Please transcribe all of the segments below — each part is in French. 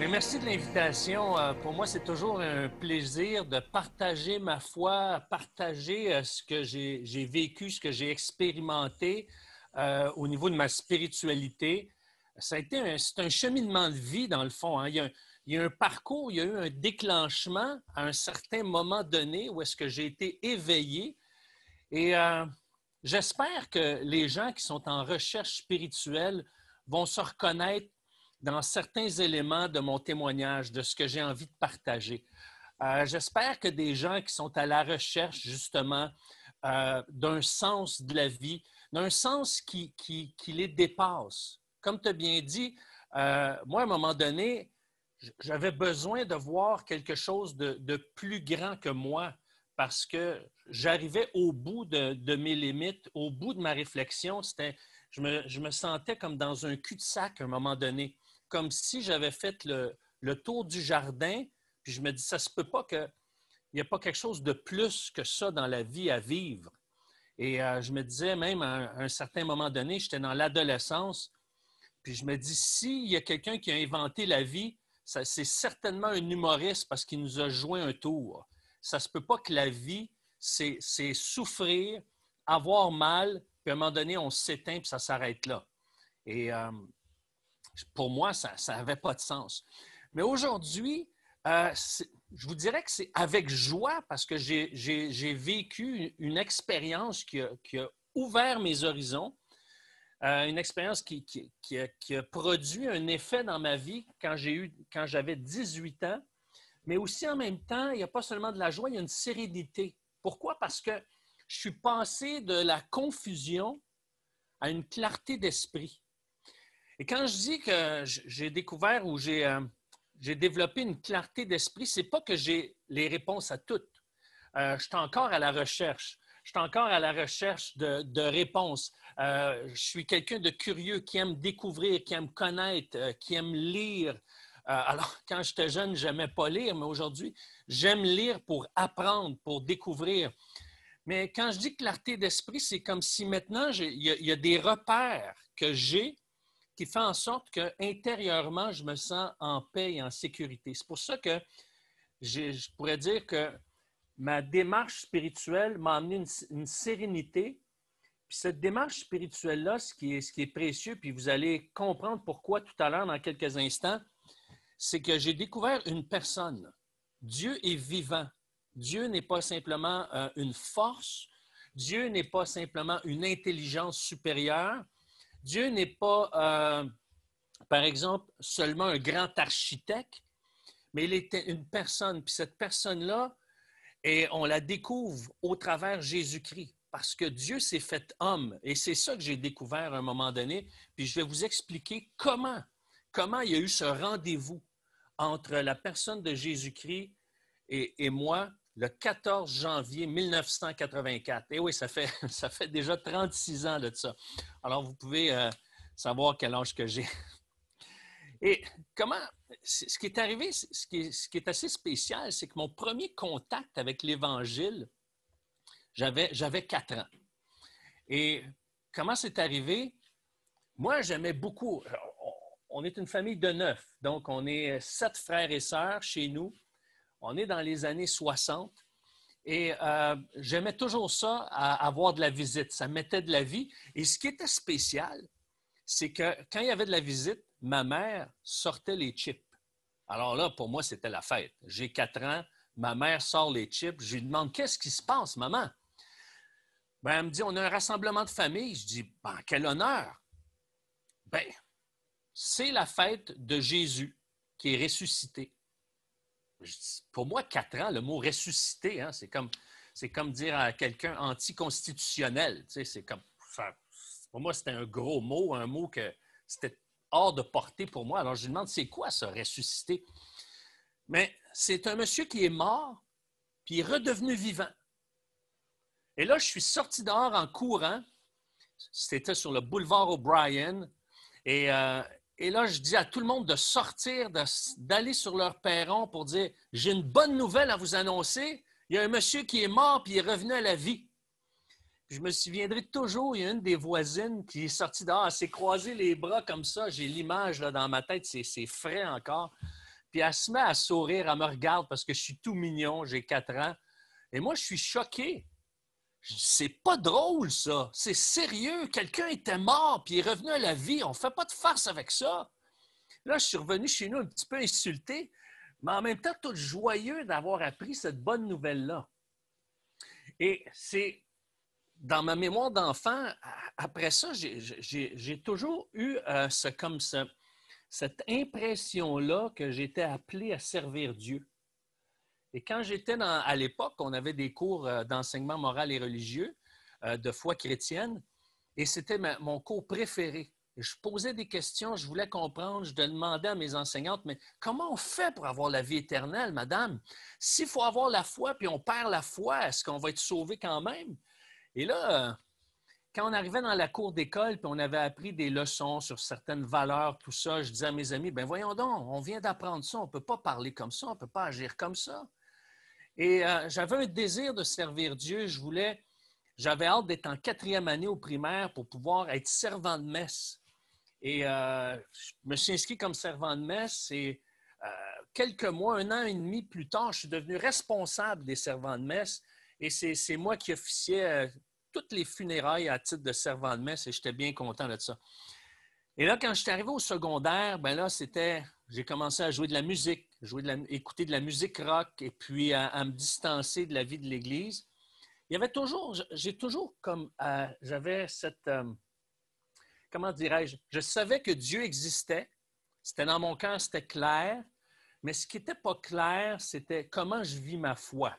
Bien, merci de l'invitation. Pour moi, c'est toujours un plaisir de partager ma foi, partager ce que j'ai vécu, ce que j'ai expérimenté au niveau de ma spiritualité. Ça a été c'est un cheminement de vie, dans le fond, hein. Il y a un parcours, il y a eu un déclenchement à un certain moment donné où est-ce que j'ai été éveillé. Et j'espère que les gens qui sont en recherche spirituelle vont se reconnaître dans certains éléments de mon témoignage, de ce que j'ai envie de partager. J'espère que des gens qui sont à la recherche, justement, d'un sens de la vie, d'un sens qui les dépasse. Comme tu as bien dit, moi, à un moment donné, j'avais besoin de voir quelque chose de plus grand que moi parce que j'arrivais au bout de mes limites, au bout de ma réflexion. Je me sentais comme dans un cul-de-sac à un moment donné, comme si j'avais fait le tour du jardin, puis je me dis, ça se peut pas qu'il n'y ait pas quelque chose de plus que ça dans la vie à vivre. Et je me disais même à un certain moment donné, j'étais dans l'adolescence, puis je me dis, s'il y a quelqu'un qui a inventé la vie, c'est certainement un humoriste parce qu'il nous a joué un tour. Ça ne se peut pas que la vie, c'est souffrir, avoir mal, puis à un moment donné, on s'éteint, puis ça s'arrête là. Et pour moi, ça n'avait pas de sens. Mais aujourd'hui, je vous dirais que c'est avec joie parce que j'ai vécu une expérience qui a ouvert mes horizons, une expérience qui a produit un effet dans ma vie quand j'avais 18 ans, mais aussi en même temps, il n'y a pas seulement de la joie, il y a une sérénité. Pourquoi? Parce que je suis passé de la confusion à une clarté d'esprit. Et quand je dis que j'ai découvert ou j'ai développé une clarté d'esprit, ce n'est pas que j'ai les réponses à toutes. Je suis encore à la recherche. Je suis encore à la recherche de réponses. Je suis quelqu'un de curieux qui aime découvrir, qui aime connaître, qui aime lire. Alors, quand j'étais jeune, je n'aimais pas lire, mais aujourd'hui, j'aime lire pour apprendre, pour découvrir. Mais quand je dis clarté d'esprit, c'est comme si maintenant, il y a des repères que j'ai qui fait en sorte qu'intérieurement, je me sens en paix et en sécurité. C'est pour ça que je pourrais dire que ma démarche spirituelle m'a amené une sérénité. Puis cette démarche spirituelle-là, ce qui est précieux, puis vous allez comprendre pourquoi tout à l'heure, dans quelques instants, c'est que j'ai découvert une personne. Dieu est vivant. Dieu n'est pas simplement une force. Dieu n'est pas simplement une intelligence supérieure. Dieu n'est pas, par exemple, seulement un grand architecte, mais il est une personne. Puis cette personne-là, on la découvre au travers Jésus-Christ, parce que Dieu s'est fait homme. Et c'est ça que j'ai découvert à un moment donné. Puis je vais vous expliquer comment il y a eu ce rendez-vous entre la personne de Jésus-Christ et moi le 14 janvier 1984. Et oui, ça fait déjà 36 ans de ça. Alors, vous pouvez savoir quel âge que j'ai. Et ce qui est arrivé, ce qui est assez spécial, c'est que mon premier contact avec l'Évangile, j'avais 4 ans. Et comment c'est arrivé? Moi, j'aimais beaucoup. On est une famille de 9, donc on est 7 frères et sœurs chez nous. On est dans les années 60 et j'aimais toujours ça, avoir de la visite. Ça mettait de la vie. Et ce qui était spécial, c'est que quand il y avait de la visite, ma mère sortait les chips. Alors là, pour moi, c'était la fête. J'ai 4 ans, ma mère sort les chips. Je lui demande, qu'est-ce qui se passe, maman? Ben, elle me dit, on a un rassemblement de famille. Je dis, ben, quel honneur! Ben, c'est la fête de Jésus qui est ressuscité. Pour moi, 4 ans, le mot ressuscité, hein, c'est comme dire à quelqu'un anticonstitutionnel. Tu sais, c'est comme, pour moi, c'était un gros mot, un mot que c'était hors de portée pour moi. Alors, je lui demande, c'est quoi ça, ressuscité? Mais c'est un monsieur qui est mort, puis il est redevenu vivant. Et là, je suis sorti dehors en courant. C'était sur le boulevard O'Brien. Et là, je dis à tout le monde de sortir, d'aller sur leur perron pour dire, j'ai une bonne nouvelle à vous annoncer. Il y a un monsieur qui est mort puis il est revenu à la vie. Puis je me souviendrai toujours, il y a une des voisines qui est sortie dehors, elle s'est croisée les bras comme ça. J'ai l'image là, dans ma tête, c'est frais encore. puis elle se met à sourire, elle me regarde parce que je suis tout mignon, j'ai 4 ans. Et moi, je suis choqué. Je dis, c'est pas drôle, ça. C'est sérieux. Quelqu'un était mort, puis il est revenu à la vie. On ne fait pas de farce avec ça. Là, je suis revenu chez nous un petit peu insulté, mais en même temps, tout joyeux d'avoir appris cette bonne nouvelle-là. Et c'est dans ma mémoire d'enfant, après ça, j'ai toujours eu cette impression-là que j'étais appelé à servir Dieu. Et quand j'étais à l'époque, on avait des cours d'enseignement moral et religieux, de foi chrétienne, et c'était mon cours préféré. Et je posais des questions, je voulais comprendre, je demandais à mes enseignantes, mais comment on fait pour avoir la vie éternelle, madame? S'il faut avoir la foi, puis on perd la foi, est-ce qu'on va être sauvé quand même? Et là, quand on arrivait dans la cour d'école, puis on avait appris des leçons sur certaines valeurs, tout ça, je disais à mes amis, ben voyons donc, on vient d'apprendre ça, on ne peut pas parler comme ça, on ne peut pas agir comme ça. Et j'avais un désir de servir Dieu. J'avais hâte d'être en 4e année au primaire pour pouvoir être servant de messe. Et je me suis inscrit comme servant de messe et quelques mois, 1 an et demi plus tard, je suis devenu responsable des servants de messe et c'est moi qui officiais toutes les funérailles à titre de servant de messe et j'étais bien content de ça. Et là, quand je suis arrivé au secondaire, ben là, j'ai commencé à jouer de la musique, écouter de la musique rock et puis à me distancer de la vie de l'Église. J'ai toujours comme, j'avais cette, comment dirais-je, je savais que Dieu existait, c'était dans mon cœur, c'était clair, mais ce qui n'était pas clair, c'était comment je vis ma foi.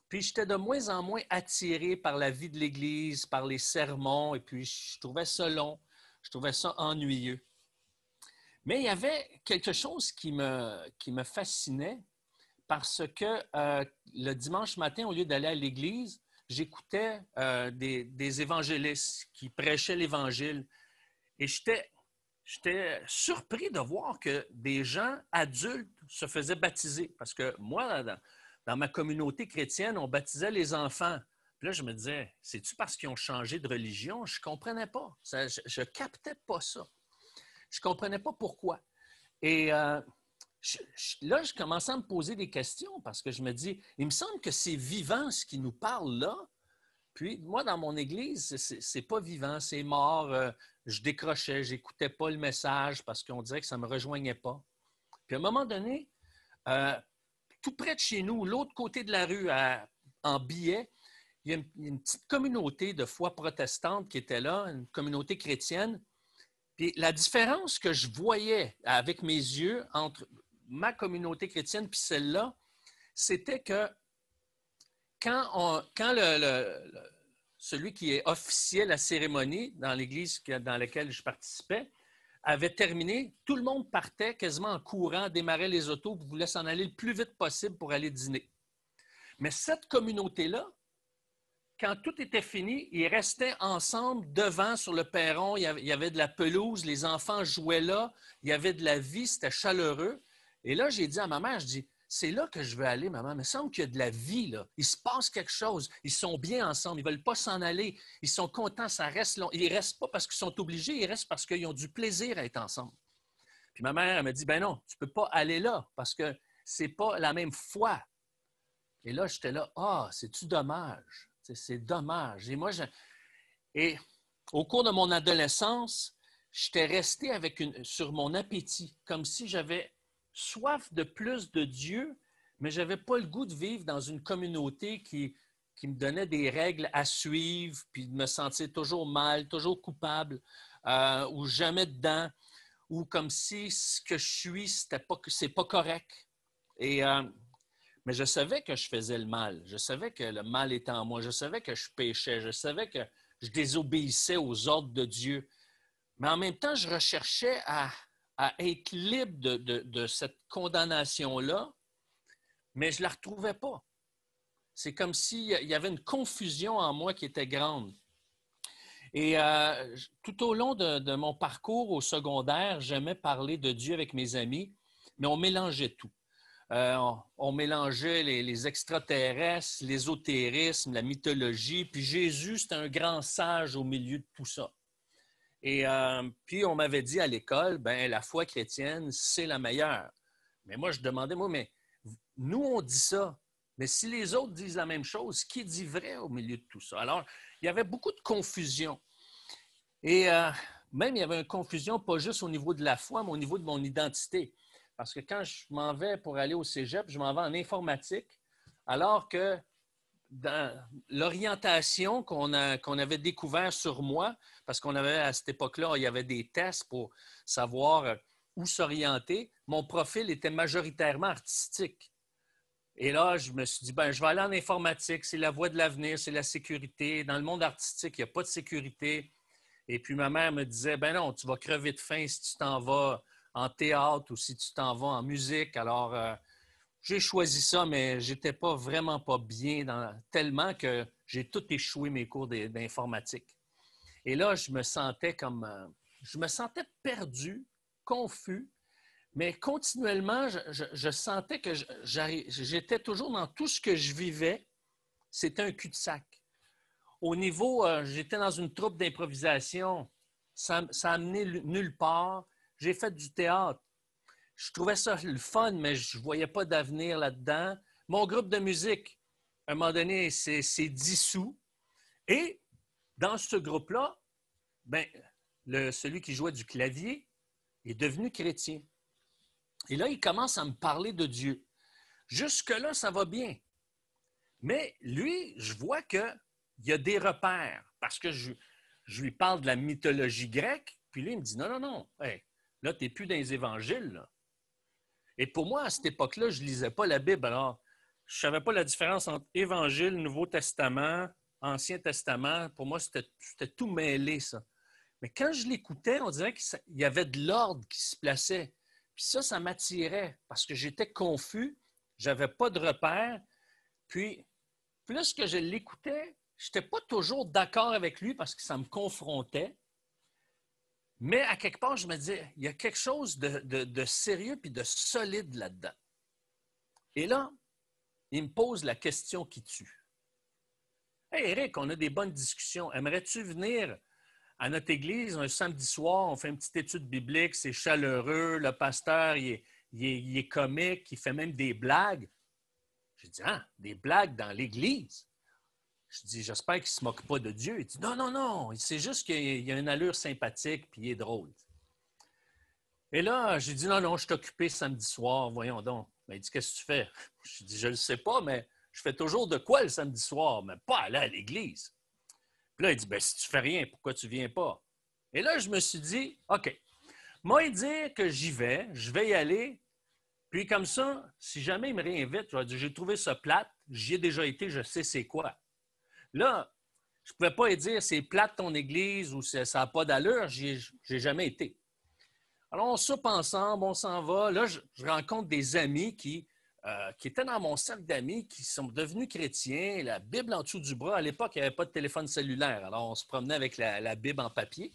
Puis j'étais de moins en moins attiré par la vie de l'Église, par les sermons, et puis je trouvais ça long, je trouvais ça ennuyeux. Mais il y avait quelque chose qui me fascinait parce que le dimanche matin, au lieu d'aller à l'église, j'écoutais des évangélistes qui prêchaient l'Évangile. Et j'étais surpris de voir que des gens adultes se faisaient baptiser. Parce que moi, dans ma communauté chrétienne, on baptisait les enfants. Puis là, je me disais, c'est-tu parce qu'ils ont changé de religion? Je ne comprenais pas. Je ne captais pas ça. Je ne comprenais pas pourquoi. Et là, je commençais à me poser des questions parce que je me dis, il me semble que c'est vivant ce qui nous parle là. Puis moi, dans mon église, c'est pas vivant, c'est mort. Je décrochais, j'écoutais pas le message parce qu'on dirait que ça me rejoignait pas. Puis à un moment donné, tout près de chez nous, l'autre côté de la rue, en Billet, il y a une petite communauté de foi protestante qui était là, une communauté chrétienne. Puis la différence que je voyais avec mes yeux entre ma communauté chrétienne et celle-là, c'était que quand celui qui officiait la cérémonie dans l'église dans laquelle je participais avait terminé, tout le monde partait quasiment en courant, démarrait les autos, voulait s'en aller le plus vite possible pour aller dîner. Mais cette communauté-là, quand tout était fini, ils restaient ensemble devant sur le perron. Il y avait de la pelouse, les enfants jouaient là, il y avait de la vie, c'était chaleureux. Et là, j'ai dit à ma mère, je dis, c'est là que je veux aller, maman. Il me semble qu'il y a de la vie, là. Il se passe quelque chose. Ils sont bien ensemble. Ils ne veulent pas s'en aller. Ils sont contents, ça reste long. Ils ne restent pas parce qu'ils sont obligés, ils restent parce qu'ils ont du plaisir à être ensemble. Puis ma mère, elle m'a dit, ben non, tu ne peux pas aller là parce que ce n'est pas la même foi. Et là, j'étais là, c'est-tu dommage? C'est dommage. Et au cours de mon adolescence, j'étais resté sur mon appétit, comme si j'avais soif de plus de Dieu, mais je n'avais pas le goût de vivre dans une communauté qui me donnait des règles à suivre, puis de me sentir toujours mal, toujours coupable, ou jamais dedans, ou comme si ce que je suis, c'est pas correct. Mais je savais que je faisais le mal. Je savais que le mal était en moi. Je savais que je péchais. Je savais que je désobéissais aux ordres de Dieu. Mais en même temps, je recherchais à être libre de cette condamnation-là, mais je ne la retrouvais pas. C'est comme s'il y avait une confusion en moi qui était grande. Et tout au long de mon parcours au secondaire, j'aimais parler de Dieu avec mes amis, mais on mélangeait tout. On mélangeait les extraterrestres, l'ésotérisme, la mythologie. Puis Jésus, c'était un grand sage au milieu de tout ça. Et puis on m'avait dit à l'école, ben la foi chrétienne, c'est la meilleure. Mais moi, je demandais, mais nous, on dit ça. Mais si les autres disent la même chose, qui dit vrai au milieu de tout ça? Alors, il y avait beaucoup de confusion. Et même, il y avait une confusion, pas juste au niveau de la foi, mais au niveau de mon identité. Parce que quand je m'en vais pour aller au cégep, je m'en vais en informatique, alors que dans l'orientation qu'on avait découvert sur moi, parce qu'on avait à cette époque-là, il y avait des tests pour savoir où s'orienter, mon profil était majoritairement artistique. Et là, je me suis dit, ben, je vais aller en informatique, c'est la voie de l'avenir, c'est la sécurité. Dans le monde artistique, il n'y a pas de sécurité. Et puis ma mère me disait, ben non, tu vas crever de faim si tu t'en vas en théâtre ou si tu t'en vas en musique. Alors, j'ai choisi ça, mais j'étais pas vraiment pas bien tellement que j'ai tout échoué mes cours d'informatique. Et là, je me sentais perdu, confus, mais continuellement, je sentais que j'étais toujours dans tout ce que je vivais, c'était un cul-de-sac. Au niveau, j'étais dans une troupe d'improvisation, ça a amené nulle part. J'ai fait du théâtre. Je trouvais ça le fun, mais je ne voyais pas d'avenir là-dedans. Mon groupe de musique, à un moment donné, c'est dissous. Et dans ce groupe-là, ben, celui qui jouait du clavier est devenu chrétien. Et là, il commence à me parler de Dieu. Jusque-là, ça va bien. Mais lui, je vois qu'il y a des repères, parce que je lui parle de la mythologie grecque, puis lui, il me dit, non, non, non, hey, là, tu n'es plus dans les évangiles, là. Et pour moi, à cette époque-là, je ne lisais pas la Bible. Alors, je ne savais pas la différence entre Évangile, Nouveau Testament, Ancien Testament. Pour moi, c'était tout mêlé, ça. Mais quand je l'écoutais, on dirait qu'il y avait de l'ordre qui se plaçait. Puis ça m'attirait parce que j'étais confus, je n'avais pas de repère. Puis, plus que je l'écoutais, je n'étais pas toujours d'accord avec lui parce que ça me confrontait. Mais à quelque part, je me disais, il y a quelque chose de sérieux puis de solide là-dedans. Et là, il me pose la question qui tue. Hey Eric, on a des bonnes discussions. Aimerais-tu venir à notre église un samedi soir? On fait une petite étude biblique, c'est chaleureux, le pasteur, il est comique, il fait même des blagues. J'ai dit, ah, des blagues dans l'église? Je dis, j'espère qu'il ne se moque pas de Dieu. Il dit, non, non, non, c'est juste qu'il a une allure sympathique puis il est drôle. Et là, j'ai dit, non, non, je suis occupé samedi soir, voyons donc. Ben, il dit, qu'est-ce que tu fais? Je dis, je ne le sais pas, mais je fais toujours de quoi le samedi soir? Mais pas aller à l'église. Puis là, il dit, ben, si tu fais rien, pourquoi tu ne viens pas? Et là, je me suis dit, OK, moi, il dit que j'y vais, je vais y aller. Puis comme ça, si jamais il me réinvite, je vais dire, j'ai trouvé ça plate, j'y ai déjà été, je sais c'est quoi. Là, je ne pouvais pas lui dire, c'est plate ton église ou ça n'a pas d'allure, j'y ai jamais été. Alors, on soupe ensemble, on s'en va. Là, je rencontre des amis qui étaient dans mon cercle d'amis, qui sont devenus chrétiens, la Bible en dessous du bras. À l'époque, il n'y avait pas de téléphone cellulaire. Alors, on se promenait avec la Bible en papier.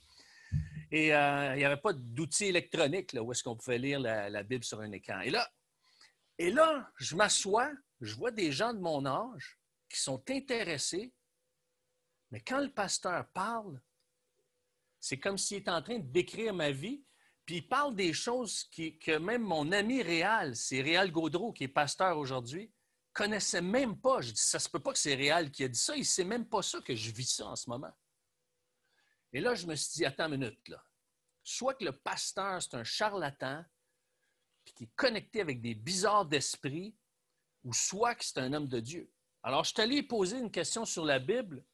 Et il n'y avait pas d'outils électroniques là, où est-ce qu'on pouvait lire la Bible sur un écran. Et là, je m'assois, je vois des gens de mon âge qui sont intéressés, mais quand le pasteur parle, c'est comme s'il était en train de décrire ma vie. Puis il parle des choses que même mon ami Réal, c'est Réal Gaudreau, qui est pasteur aujourd'hui, connaissait même pas. Je dis, ça se peut pas que c'est Réal qui a dit ça. Il ne sait même pas ça que je vis ça en ce moment. Et là, je me suis dit, attends une minute, là. Soit que le pasteur, c'est un charlatan, puis qui est connecté avec des bizarres d'esprit, ou soit que c'est un homme de Dieu. Alors, je suis allé poser une question sur la Bible,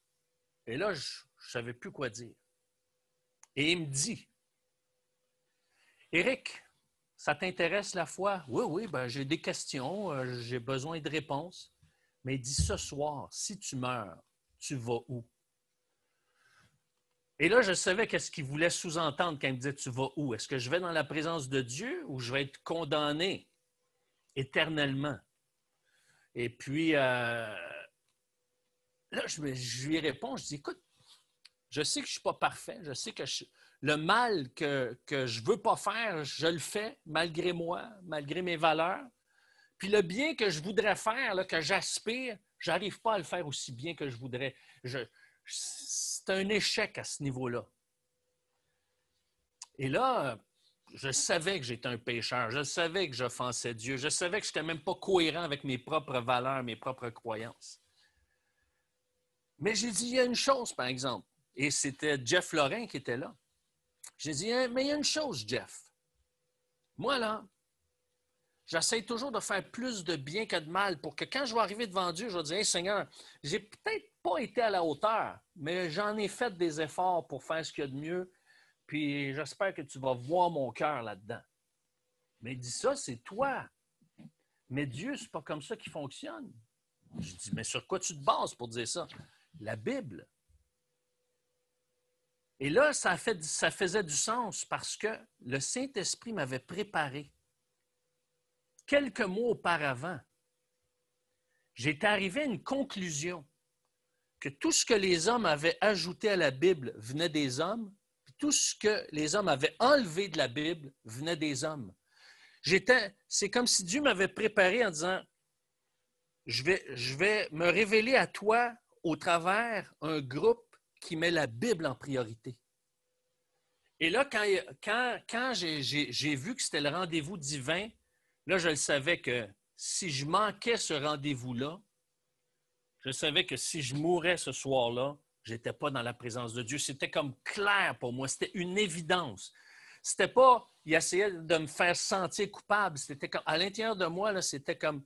et là, je ne savais plus quoi dire. Et il me dit, Éric, ça t'intéresse la foi? Oui, oui, ben, j'ai des questions, j'ai besoin de réponses. Mais il dit, ce soir, si tu meurs, tu vas où? Et là, je savais qu'est-ce qu'il voulait sous-entendre quand il me disait, tu vas où? Est-ce que je vais dans la présence de Dieu ou je vais être condamné éternellement? Et puis, là, je lui réponds, je dis, écoute, je sais que je ne suis pas parfait, je sais que le mal que je ne veux pas faire, je le fais malgré moi, malgré mes valeurs. Puis le bien que je voudrais faire, là, que j'aspire, je n'arrive pas à le faire aussi bien que je voudrais. C'est un échec à ce niveau-là. Et là, Je savais que j'étais un pécheur. Je savais que j'offensais Dieu. Je savais que je n'étais même pas cohérent avec mes propres valeurs, mes propres croyances. Mais j'ai dit, il y a une chose, par exemple. Et c'était Jeff Lorrain qui était là. J'ai dit, mais il y a une chose, Jeff. Moi, là, j'essaie toujours de faire plus de bien que de mal pour que quand je vais arriver devant Dieu, je vais dire, hey, Seigneur, j'ai peut-être pas été à la hauteur, mais j'en ai fait des efforts pour faire ce qu'il y a de mieux. Puis j'espère que tu vas voir mon cœur là-dedans. Mais il dit ça, c'est toi. Mais Dieu, c'est pas comme ça qu'il fonctionne. Je dis, mais sur quoi tu te bases pour dire ça? La Bible. Et là, ça faisait du sens parce que le Saint-Esprit m'avait préparé. Quelques mois auparavant, j'étais arrivé à une conclusion que tout ce que les hommes avaient ajouté à la Bible venait des hommes, puis tout ce que les hommes avaient enlevé de la Bible venait des hommes. C'est comme si Dieu m'avait préparé en disant, je vais me révéler à toi au travers un groupe qui met la Bible en priorité. Et là, quand j'ai vu que c'était le rendez-vous divin, là, je le savais que si je manquais ce rendez-vous-là, je savais que si je mourais ce soir-là, je n'étais pas dans la présence de Dieu. C'était comme clair pour moi. C'était une évidence. C'était pas, il essayait de me faire sentir coupable. C'était comme, à l'intérieur de moi, là, c'était comme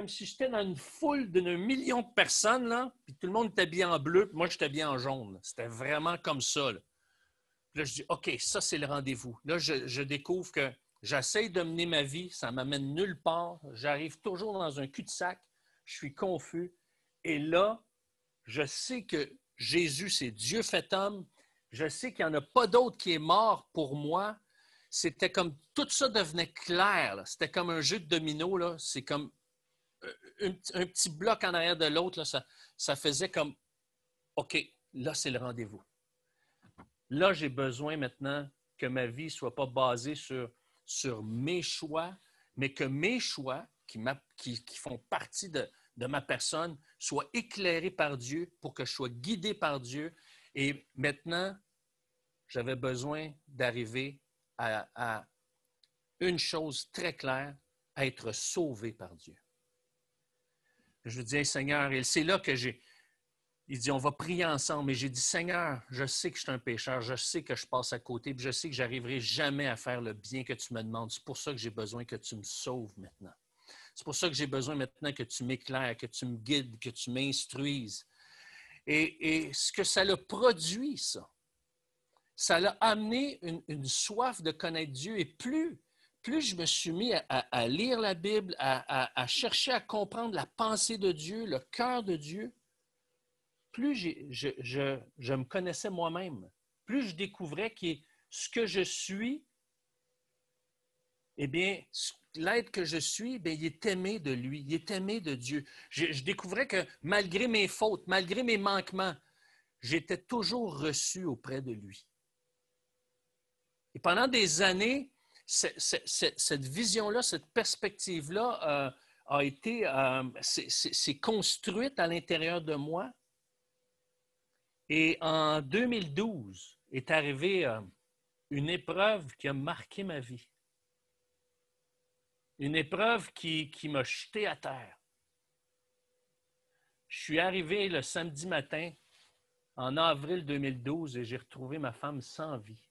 si j'étais dans une foule d'un million de personnes, là, puis tout le monde était bien en bleu, puis moi, j'étais bien en jaune. C'était vraiment comme ça. Là, là je dis, OK, ça, c'est le rendez-vous. Là, je découvre que j'essaie de mener ma vie, ça ne m'amène nulle part. J'arrive toujours dans un cul-de-sac. Je suis confus. Et là, je sais que Jésus, c'est Dieu fait homme. Je sais qu'il n'y en a pas d'autre qui est mort pour moi. C'était comme, tout ça devenait clair. Là. C'était comme un jeu de domino. Là. C'est comme un petit bloc en arrière de l'autre. Là. Ça faisait comme, OK, là, c'est le rendez-vous. Là, j'ai besoin maintenant que ma vie ne soit pas basée sur mes choix, mais que mes choix, qui font partie de ma personne, soient éclairés par Dieu pour que je sois guidé par Dieu. Et maintenant, j'avais besoin d'arriver à une chose très claire, à être sauvé par Dieu. Je dis, hey, Seigneur, et c'est là que il dit, on va prier ensemble. Et j'ai dit, Seigneur, je sais que je suis un pécheur, je sais que je passe à côté, puis je sais que je n'arriverai jamais à faire le bien que tu me demandes. C'est pour ça que j'ai besoin que tu me sauves maintenant. C'est pour ça que j'ai besoin maintenant que tu m'éclaires, que tu me guides, que tu m'instruises. Et ce que ça l'a produit, ça l'a amené une soif de connaître Dieu. Et plus je me suis mis à lire la Bible, à chercher à comprendre la pensée de Dieu, le cœur de Dieu, plus je me connaissais moi-même, plus je découvrais que ce que je suis, eh bien, l'être que je suis, bien, il est aimé de lui, il est aimé de Dieu. Je découvrais que malgré mes fautes, malgré mes manquements, j'étais toujours reçu auprès de lui. Et pendant des années, cette vision-là, cette perspective-là a été, s'est construite à l'intérieur de moi. Et en 2012 est arrivée une épreuve qui a marqué ma vie. Une épreuve qui m'a jeté à terre. Je suis arrivé le samedi matin, en avril 2012, et j'ai retrouvé ma femme sans vie.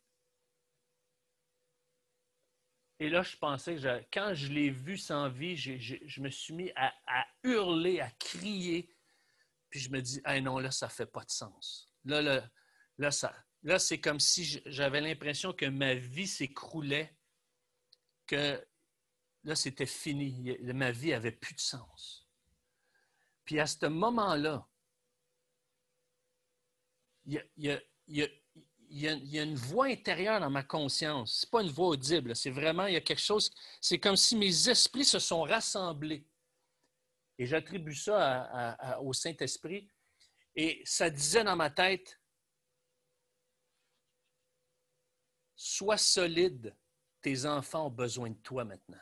Et là, je pensais que quand je l'ai vue sans vie, je me suis mis à hurler, à crier. Puis je me dis, hey non, là, ça ne fait pas de sens. Là, c'est comme si j'avais l'impression que ma vie s'écroulait, que là, c'était fini. Ma vie n'avait plus de sens. Puis à ce moment-là, il y a une voix intérieure dans ma conscience. Ce n'est pas une voix audible, c'est vraiment, il y a quelque chose, c'est comme si mes esprits se sont rassemblés. Et j'attribue ça au Saint-Esprit. Et ça disait dans ma tête, sois solide, tes enfants ont besoin de toi maintenant.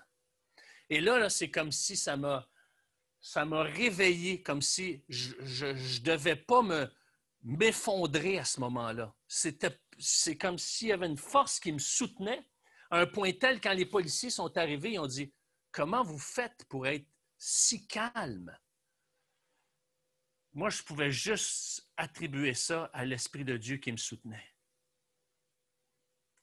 Et là c'est comme si ça m'a réveillé, comme si je ne devais pas m'effondrer à ce moment-là. c'est comme s'il y avait une force qui me soutenait, à un point tel, quand les policiers sont arrivés, ils ont dit « Comment vous faites pour être si calme? » Moi, je pouvais juste attribuer ça à l'Esprit de Dieu qui me soutenait.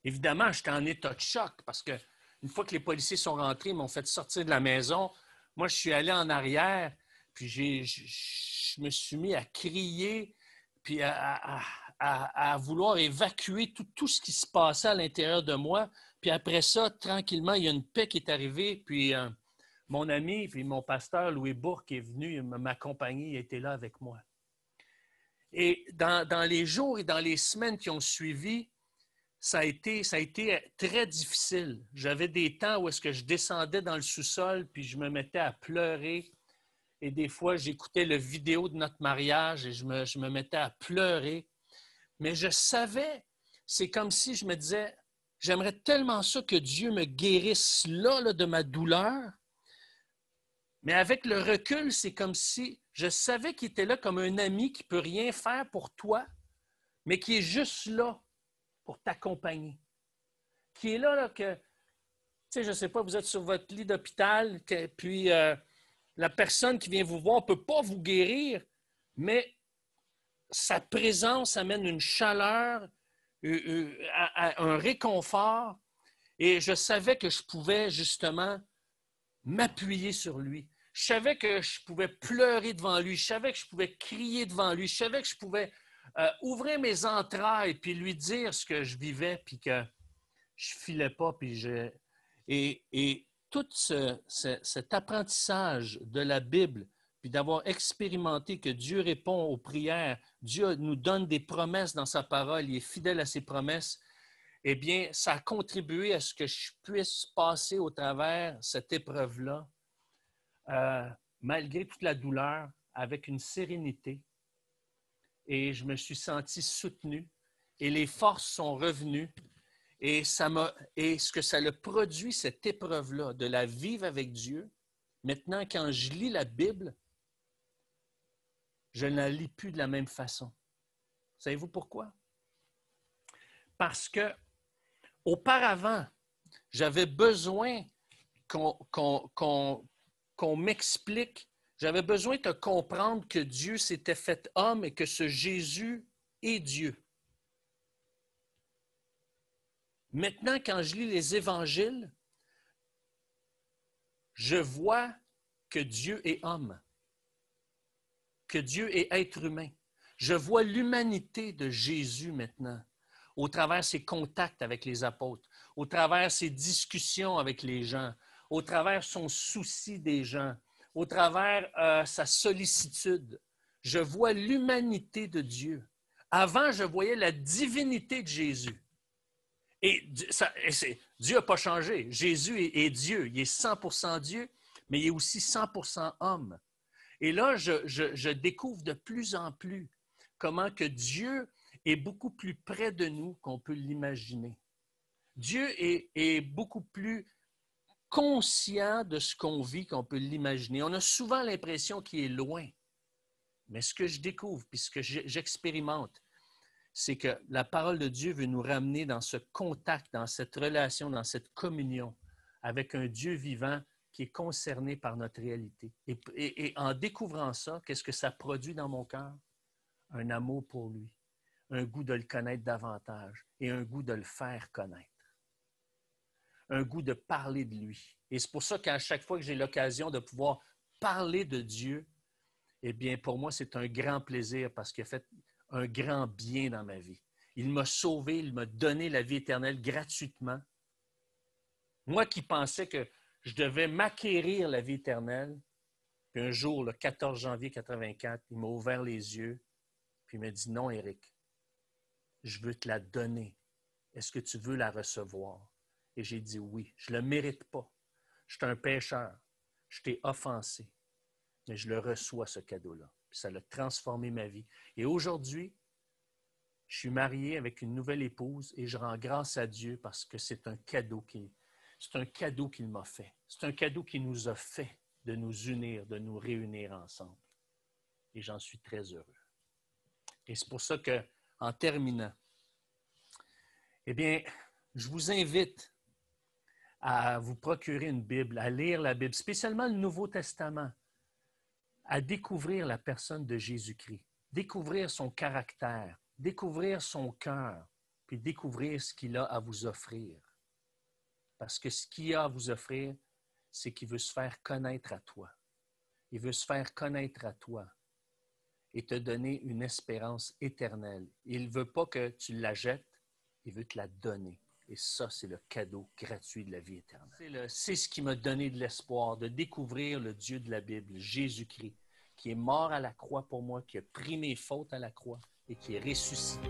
Évidemment, j'étais en état de choc parce que une fois que les policiers sont rentrés, ils m'ont fait sortir de la maison. Moi, je suis allé en arrière, puis je me suis mis à crier, puis à vouloir évacuer tout ce qui se passait à l'intérieur de moi. Puis après ça, tranquillement, il y a une paix qui est arrivée, puis mon ami, puis mon pasteur Louis Bourque est venu m'accompagner, il était là avec moi. Et dans les jours et dans les semaines qui ont suivi, ça a été très difficile. J'avais des temps où est-ce que je descendais dans le sous-sol, puis je me mettais à pleurer. Et des fois, j'écoutais la vidéo de notre mariage et je me mettais à pleurer. Mais je savais, c'est comme si je me disais, j'aimerais tellement ça que Dieu me guérisse là de ma douleur. Mais avec le recul, c'est comme si je savais qu'il était là comme un ami qui ne peut rien faire pour toi, mais qui est juste là pour t'accompagner. Qui est là que, tu sais, je ne sais pas, vous êtes sur votre lit d'hôpital, puis la personne qui vient vous voir ne peut pas vous guérir, mais sa présence amène une chaleur, un réconfort, et je savais que je pouvais justement m'appuyer sur lui. Je savais que je pouvais pleurer devant lui, je savais que je pouvais crier devant lui, je savais que je pouvais ouvrir mes entrailles puis lui dire ce que je vivais puis que je filais pas. Puis et tout cet apprentissage de la Bible puis d'avoir expérimenté que Dieu répond aux prières, Dieu nous donne des promesses dans sa parole, il est fidèle à ses promesses, eh bien, ça a contribué à ce que je puisse passer au travers cette épreuve-là, malgré toute la douleur, avec une sérénité. Et je me suis senti soutenu et les forces sont revenues. Et ce que ça a produit, cette épreuve-là, de la vivre avec Dieu, maintenant, quand je lis la Bible, je ne la lis plus de la même façon. Savez-vous pourquoi? Parce que auparavant, j'avais besoin qu'on m'explique, j'avais besoin de comprendre que Dieu s'était fait homme et que ce Jésus est Dieu. Maintenant, quand je lis les évangiles, je vois que Dieu est homme, que Dieu est être humain. Je vois l'humanité de Jésus maintenant, au travers de ses contacts avec les apôtres, au travers de ses discussions avec les gens, au travers de son souci des gens, au travers sa sollicitude. Je vois l'humanité de Dieu. Avant, je voyais la divinité de Jésus. Et Dieu n'a pas changé. Jésus est Dieu. Il est 100% Dieu, mais il est aussi 100% homme. Et là, je découvre de plus en plus comment que Dieu est beaucoup plus près de nous qu'on peut l'imaginer. Dieu est beaucoup plus conscient de ce qu'on vit qu'on peut l'imaginer. On a souvent l'impression qu'il est loin. Mais ce que je découvre, puis ce que j'expérimente, c'est que la parole de Dieu veut nous ramener dans ce contact, dans cette relation, dans cette communion avec un Dieu vivant qui est concerné par notre réalité. Et en découvrant ça, qu'est-ce que ça produit dans mon cœur? Un amour pour lui, un goût de le connaître davantage et un goût de le faire connaître. Un goût de parler de lui. Et c'est pour ça qu'à chaque fois que j'ai l'occasion de pouvoir parler de Dieu, eh bien, pour moi, c'est un grand plaisir parce qu'il a fait un grand bien dans ma vie. Il m'a sauvé, il m'a donné la vie éternelle gratuitement. Moi qui pensais que je devais m'acquérir la vie éternelle, puis un jour, le 14 janvier 84, il m'a ouvert les yeux, puis il m'a dit « Non, Éric, je veux te la donner. Est-ce que tu veux la recevoir? » Et j'ai dit « Oui, je ne le mérite pas. Je suis un pécheur. Je t'ai offensé. Mais je le reçois, ce cadeau-là. » Puis ça a transformé ma vie. Et aujourd'hui, je suis marié avec une nouvelle épouse et je rends grâce à Dieu parce que c'est un cadeau qu'il m'a fait. C'est un cadeau qu'il nous a fait de nous unir, de nous réunir ensemble. Et j'en suis très heureux. Et c'est pour ça qu'en terminant, Eh bien, je vous invite à vous procurer une Bible, à lire la Bible, spécialement le Nouveau Testament, à découvrir la personne de Jésus-Christ, découvrir son caractère, découvrir son cœur, puis découvrir ce qu'il a à vous offrir. Parce que ce qu'il a à vous offrir, c'est qu'il veut se faire connaître à toi. Il veut se faire connaître à toi et te donner une espérance éternelle. Il ne veut pas que tu la jettes, il veut te la donner. Et ça, c'est le cadeau gratuit de la vie éternelle. C'est ce qui m'a donné de l'espoir, de découvrir le Dieu de la Bible, Jésus-Christ, qui est mort à la croix pour moi, qui a pris mes fautes à la croix et qui est ressuscité.